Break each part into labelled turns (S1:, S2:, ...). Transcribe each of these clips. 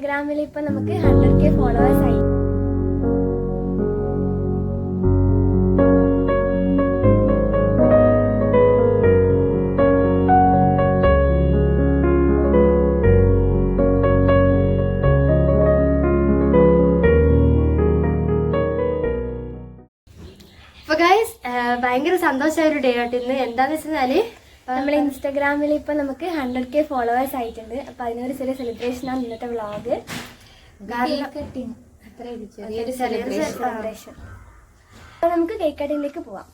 S1: ഇൻസ്റ്റാഗ്രാമിൽ ഇപ്പൊ നമുക്ക് 100K ഫോളോവേഴ്സ് ആയി. അപ്പൊ ഗൈസ് ഭയങ്കര സന്തോഷമായ ഒരു ഡേ ആയിട്ട് ഇന്ന്. എന്താന്ന് വെച്ചാല് നമ്മൾ ഇൻസ്റ്റാഗ്രാമിൽ ഇപ്പൊ നമുക്ക് 100K ഫോളോവേഴ്സ് ആയിട്ടുണ്ട്. അപ്പൊ അതിനൊരു ചെറിയ സെലിബ്രേഷൻ ആണ് ഇന്നത്തെ വ്ളോഗ്. സെലിബ്രേഷൻ. അപ്പൊ നമുക്ക് കേക്ക് കട്ടിങ്ങിലേക്ക് പോവാം.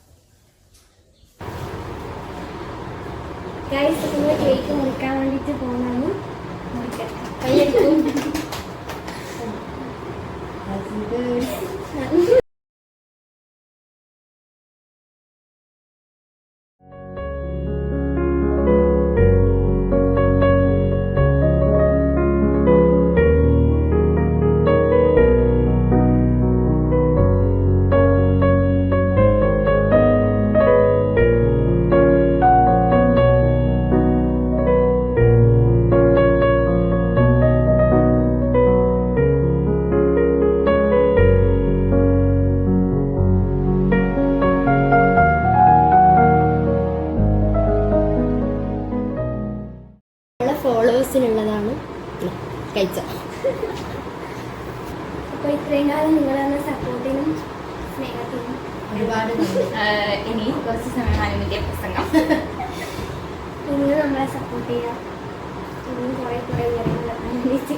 S1: ഗൈസ് നമ്മൾ കേക്ക് മുറിക്കാൻ വേണ്ടിട്ട് പോകുന്നതാണ്. ഫോളോവേഴ്സിനുള്ളതാണ് കഴിച്ച. അപ്പോൾ ഇത്രയും കാലം നിങ്ങൾ തന്ന സപ്പോർട്ടിനും സ്നേഹത്തിനും
S2: ഒരുപാട് ഇനി കുറച്ച് സമയമാണ് എൻ്റെ പ്രസംഗം.
S1: നിങ്ങൾ നമ്മളെ സപ്പോർട്ട് ചെയ്യാം. ഇനിയും കുറേ കാര്യങ്ങൾ അന്വേഷിച്ച്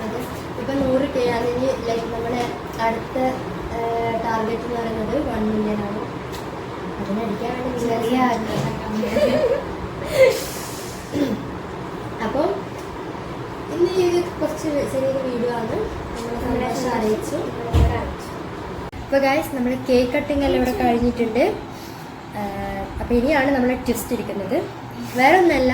S2: അത് ഇപ്പം 100K ആണെങ്കിൽ ലൈക്ക് നമ്മുടെ അടുത്ത ടാർഗറ്റ് എന്ന് പറയുന്നത് 1 million ആണ്. അതിനടിക്കാൻ വേണ്ടി ചെറിയ അപ്പോൾ ഇന്ന് ഈ കുറച്ച് ചെറിയൊരു വീഡിയോ ആണ് നമ്മളെ സന്തോഷം അറിയിച്ചു. അപ്പോൾ ഗൈസ് നമ്മൾ കേക്ക് കട്ടിങ് എല്ലാം ഇവിടെ കഴിഞ്ഞിട്ടുണ്ട്. അപ്പോൾ ഇനിയാണ് നമ്മളെ ട്വിസ്റ്റ് ഇരിക്കുന്നത്. വേറെ ഒന്നല്ല,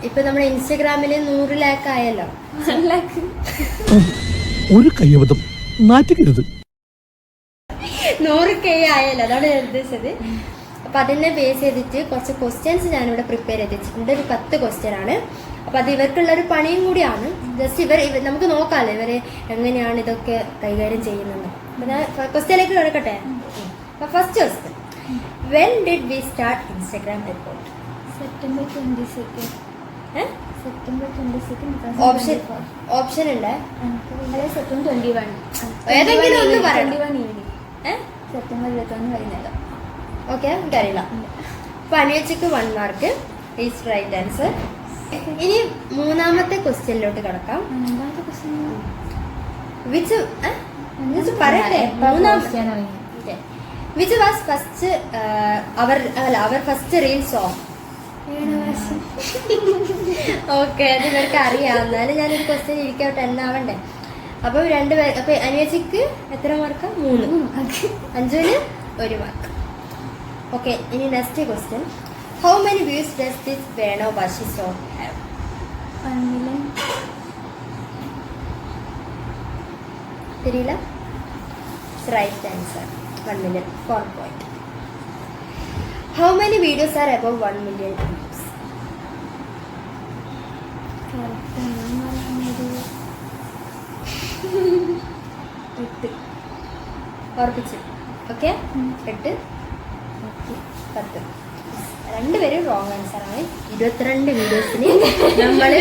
S2: ഇപ്പം നമ്മുടെ ഇൻസ്റ്റഗ്രാമിൽ 100 lakh ആയല്ലോ.
S3: ഒരു കയ്യബദ്ധം നാറ്റിക്കരുത്.
S2: 100K ആയല്ലോ, അതാണ് ഞാൻ ഉദ്ദേശിച്ചത്. അപ്പോൾ അതിനെ ബേസ് ചെയ്തിട്ട് കുറച്ച് ക്വസ്റ്റ്യൻസ് ഞാനിവിടെ പ്രിപ്പയർ ചെയ്ത് വെച്ചിട്ടുണ്ട്. ഒരു 10 ക്വസ്റ്റ്യൻ ആണ്. അപ്പോൾ അത് ഇവർക്കുള്ളൊരു പണിയും കൂടിയാണ്. ജസ്റ്റ് ഇവർ നമുക്ക് നോക്കാമല്ലോ ഇവർ എങ്ങനെയാണ് ഇതൊക്കെ കൈകാര്യം ചെയ്യുന്നത്. അപ്പോൾ ഞാൻ ക്വസ്റ്റ്യനിലേക്ക് കിടക്കട്ടെ. അപ്പോൾ first question, when did we start Instagram account?
S1: September 22. September 22.
S2: Option ഉണ്ട്.
S1: സെപ്റ്റംബർ 21.
S2: ഏതെങ്കിലും ഒന്ന് പറയണം.
S1: 21 ഈവനിങ്. സെപ്റ്റംബർ 21 വൈകുന്നേരം.
S2: ഓക്കെ, എനിക്കറിയില്ല. അപ്പൊ അനുവച്ചക്ക് 1 മാർക്ക്. Is right answer. ഇനി മൂന്നാമത്തെ ക്വസ്റ്റ്യനിലോട്ട് കിടക്കാം. Which was first our first reel song? Okay, അത് ഇവർക്ക് അറിയാം. എന്നാലും ഞാനൊരു ക്വസ്റ്റ്യൻ ഇരിക്കട്ടെ, എന്നാവണ്ടേ. അപ്പൊ 2 പേർ. അപ്പൊ അനുവച്ചക്ക് എത്ര മാർക്ക്? 3. അഞ്ജുവിന് 1 മാർക്ക്. ഓക്കെ, ഇനി next question, how many views does this വേണോ വാശി സോങ് ഹാവ്?
S1: 1 million.
S2: തിരിയില്ല. Right answer. 1 million. 4 point. How many videos are above 1 million views? ഓർപ്പിച്ചു. ഓക്കെ, 8, 10. 2 പേരും റോങ് ആൻസർ ആണ്. 22 വീഡിയോസിന് നമ്മൾ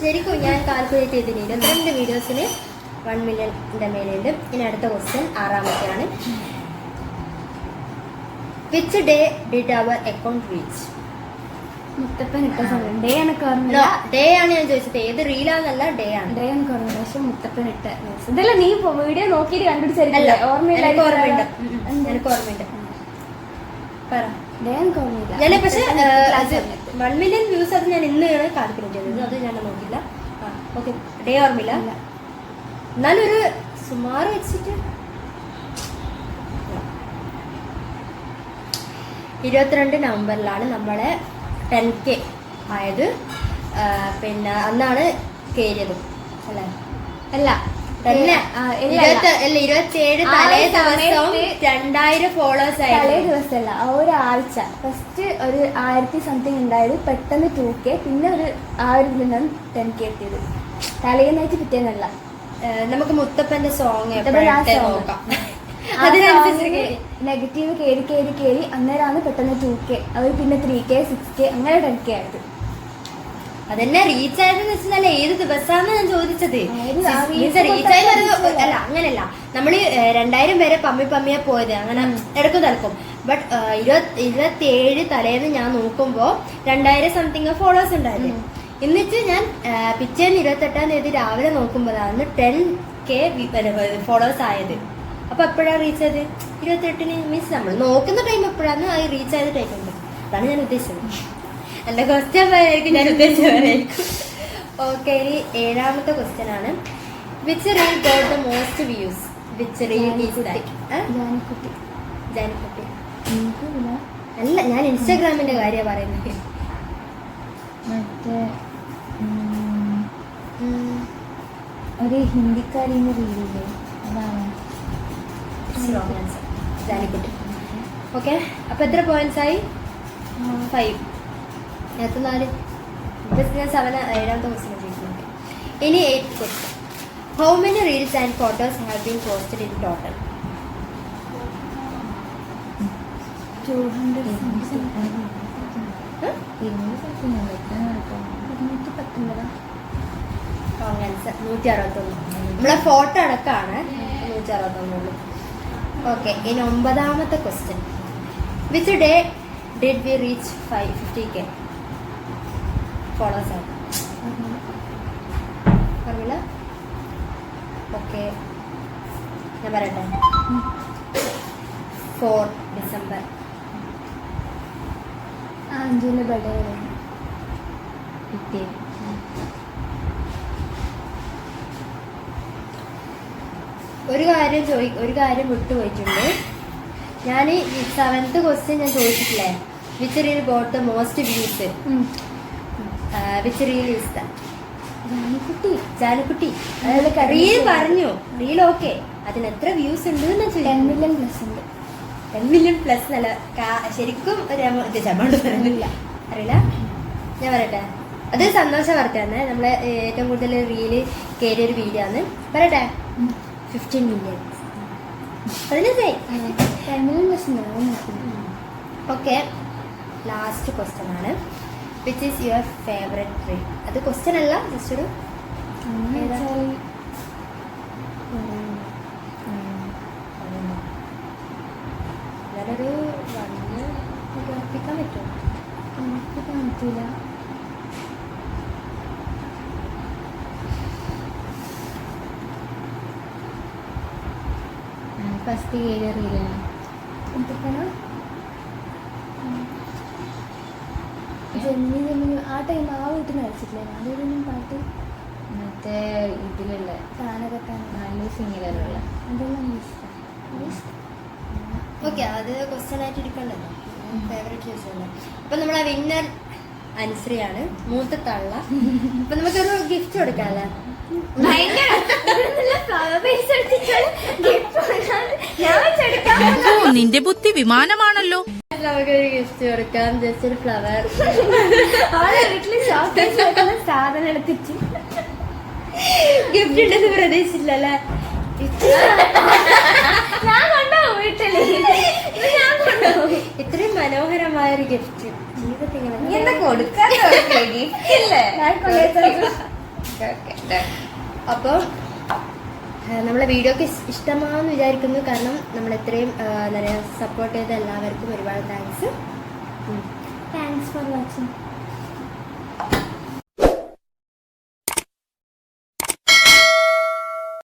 S2: ശരിക്കും ഞാൻ കാൽക്കുലേറ്റ് ചെയ്തിന് 22 വീഡിയോസിന് 1 million മേലുണ്ട്. ഇനി അടുത്ത ക്വസ്റ്റ്യൻ 6ാമത്തെയാണ്. Which day did our account reach?
S1: Muthappan ഇട്ട സമയം. ഡേ എനിക്ക് ഓർമ്മയില്ല.
S2: ഡേ ആണ് ഞാൻ ചോദിച്ചത്, ഏത് റീലാന്നല്ല, ഡേ ആണ്.
S1: ഡേ എനിക്ക് ഓർമ്മയില്ല, പക്ഷെ മുത്തപ്പൻ ഇട്ട ഇതല്ല. നീ വീഡിയോ നോക്കിയിട്ട് കണ്ടുപിടിച്ചല്ല. ഓർമ്മയില്ല.
S2: എനിക്ക് ഓർമ്മയുണ്ട്. പറ.
S1: ഡേ എനിക്ക് ഓർമ്മയില്ല.
S2: ഞാൻ പക്ഷെ 1 million വ്യൂസ് അത് ഞാൻ ഇന്നാണ് കാൽക്കുലേറ്റ് ചെയ്തത്. അത് ഞാൻ നോക്കില്ല. ഓക്കെ, ഡേ ഓർമ്മയില്ല. എന്നാലും ഒരു സുമാറ് വെച്ചിട്ട് 22 നവംബറിലാണ് നമ്മളെ 10K ആയത്. പിന്നെ അന്നാണ് കയറിയത് അല്ലേ?
S1: അല്ല,
S2: തന്നെ
S1: ഇല്ല,
S2: 27 തലേ ദിവസം 2000 ഫോളോവേഴ്സ്
S1: തലേ
S2: ആയി.
S1: ദിവസമല്ല, ആ ഒരാഴ്ച ഫസ്റ്റ് ഒരു 1000 സംതിങ് ഉണ്ടായത്, പെട്ടെന്ന് 2K, പിന്നെ ആ ഒരു ഇതിൽ നിന്നാണ് 10K എത്തിയത്. തലേന്നായിട്ട് പിറ്റേന്നല്ല.
S2: നമുക്ക് മുത്തപ്പന്റെ സോങ്
S1: മുത്തപ്പന്റെ ആ song.
S2: നോക്കാം. അതിനനുസരിച്ച്
S1: നെഗറ്റീവ് കേറി അന്നേരമാണ് പെട്ടെന്ന് 2K, അവർ പിന്നെ 3K, 6K, അങ്ങനെ 10K ആയത്.
S2: അതെന്നെ റീച്ച് ആയതെന്ന് വെച്ചാൽ ഏത് ദിവസാന്ന് ഞാൻ ചോദിച്ചത്.
S1: reach
S2: റീച്ച് ആയത് അല്ല, അങ്ങനല്ല. നമ്മള് 2000 പേരെ പമ്മിയാ പോയത്, അങ്ങനെ ഇടക്കും തലക്കും. ബട്ട് 27 തലേന്ന് ഞാൻ നോക്കുമ്പോ 2000 സംതിങ് ഫോളോവേഴ്സ് ഉണ്ടായിരുന്നു. എന്നിട്ട് ഞാൻ പിറ്റേന്ന് 28-ാം തീയതി രാവിലെ നോക്കുമ്പോഴാണ് 10K ഫോളോവേഴ്സ് ആയത്. അപ്പൊ എപ്പോഴാണ് റീച്ച് ആയത്? 28-ന്. മീൻസ് നമ്മൾ നോക്കുന്ന ടൈം എപ്പോഴാണ് അത് റീച്ച് ആയത് ടൈം ഉണ്ട്. അതാണ് ഞാൻ ഉദ്ദേശിച്ചത്. എന്റെ ക്വസ്റ്റ്യൻ വരെയായിരിക്കും ഞാൻ ഉദ്ദേശിച്ചവരായിരിക്കും. ഓക്കെ, ഇനി 7ാമത്തെ ക്വസ്റ്റ്യൻ ആണ്. Which reel got the most views? Which reel is that?
S1: Janikutty.
S2: Janikutty അല്ല, ഞാൻ ഇൻസ്റ്റാഗ്രാമിന്റെ കാര്യം പറയുന്നത്.
S1: മറ്റേ ഒരു ഹിന്ദിക്കാരിന്ന് റീലില്ലേ, അതാണ്.
S2: ജാനിക്കുട്ടി. ഓക്കെ, അപ്പൊ എത്ര പോയിന്റ്സ് ആയി? 5. നേരത്തെ 4. ഞാൻ 7ാമത്തെ ക്വസ്റ്റ്യൻ ചോദിക്കുന്നുണ്ട്. ഇനി 8th question. How many reels and photos have been posted in total?
S1: 200
S2: 161. നമ്മളെ ഫോട്ടോ അടക്കമാണ് 161. ഓക്കെ, ഇനി 9ാമത്തെ question. Which day did we reach 50K followers ആയി? പറഞ്ഞില്ല? ഓക്കെ, ഞാൻ പറയട്ടെ. 4 ഡിസംബർ.
S1: അഞ്ജുവിന്റെ ബർത്ത്ഡേ കിട്ടിയത്.
S2: ഒരു കാര്യം വിട്ടുപോയിട്ടുണ്ട്. ഞാൻ 7th ക്വസ്റ്റ്യൻ ഞാൻ ചോദിച്ചിട്ടില്ലേ, which reel got the most views? Which reel is that? Janikutty reel പറഞ്ഞു. റീൽ ഓക്കെ, അതിന് എത്ര വ്യൂസ് ഉണ്ട്?
S1: 10 million പ്ലസ് ഉണ്ട്.
S2: 10 million പ്ലസ് നല്ല ശരിക്കും ഒരു എമൗണ്ട് അറിയില്ല. ഞാൻ പറയട്ടെ, അത് സന്തോഷ വാർത്തയാണ്. നമ്മളെ ഏറ്റവും കൂടുതൽ റീല് കയറിയ ഒരു വീഡിയോ ആണ്. പറയട്ടെ, 15 million.
S1: 10 million പ്ലസ് ഉണ്ട്.
S2: ഓക്കെ, ലാസ്റ്റ് ക്വസ്റ്റ്യൻ ആണ്. Which is your favourite reel? അത് ക്വസ്റ്റ്യൻ അല്ല, ജസ്റ്റ് ഒരു നല്ലൊരു ഉറപ്പിക്കാൻ പറ്റുമോ?
S1: ഉറപ്പിക്കാൻ പറ്റില്ല.
S4: ഫസ്റ്റ് കയറിയ റീലാണ്.
S1: എന്തൊക്കെയാണ് ജെമിനി ആ ടൈം ആ വീട്ടിൽ നിന്ന് അയച്ചിട്ടില്ലേ അതൊന്നും പാട്ട്?
S4: മറ്റേ ഇതിലുള്ള
S1: ഗാനകെട്ടാണ്
S4: നല്ല സിംഗിലുള്ള
S1: അതെല്ലാം ഇഷ്ടം.
S2: ഓക്കെ, അത് ക്വസ്റ്റ്യൻ ആയിട്ട് ഇരിക്കണ്ടല്ലോ. ഫേവറേറ്റ് ചോദിച്ചല്ലോ. അപ്പൊ നമ്മളെ വിന്നർ അനുശ്രീയാണ്, മൂത്ത തള്ള. അപ്പൊ നമുക്കൊരു ഗിഫ്റ്റ് കൊടുക്കാല്ലേ?
S5: നിന്റെ ബുദ്ധി വിമാനമാണല്ലോ.
S2: നമുക്കൊരു ഗിഫ്റ്റ് കൊടുക്കാം. ജസ്റ്റ് ഒരു ഫ്ലവർ.
S1: വീട്ടില് ഷോക്കേസ് സാധനം എടുത്തിട്ട്
S2: ഗിഫ്റ്റ് ഉണ്ടെന്ന് പ്രതീക്ഷിച്ചില്ലല്ലേ?
S1: ഞാൻ കൊണ്ടുപോകും വീട്ടില്. ഞാൻ കൊണ്ടുപോകും.
S2: ഇത്രയും മനോഹരമായ ഒരു ഗിഫ്റ്റ് ജീവിതത്തിൽ
S4: എന്താ കൊടുക്കാൻ
S1: ഞാൻ കൊണ്ടുപോയി.
S2: അപ്പോൾ നമ്മളെ വീഡിയോക്ക് ഇഷ്ടമാണെന്ന് വിചാരിക്കുന്നു. കാരണം നമ്മൾ ഇത്രയും സപ്പോർട്ട് ചെയ്ത എല്ലാവർക്കും ഒരുപാട് താങ്ക്സ്.
S1: Thanks for watching.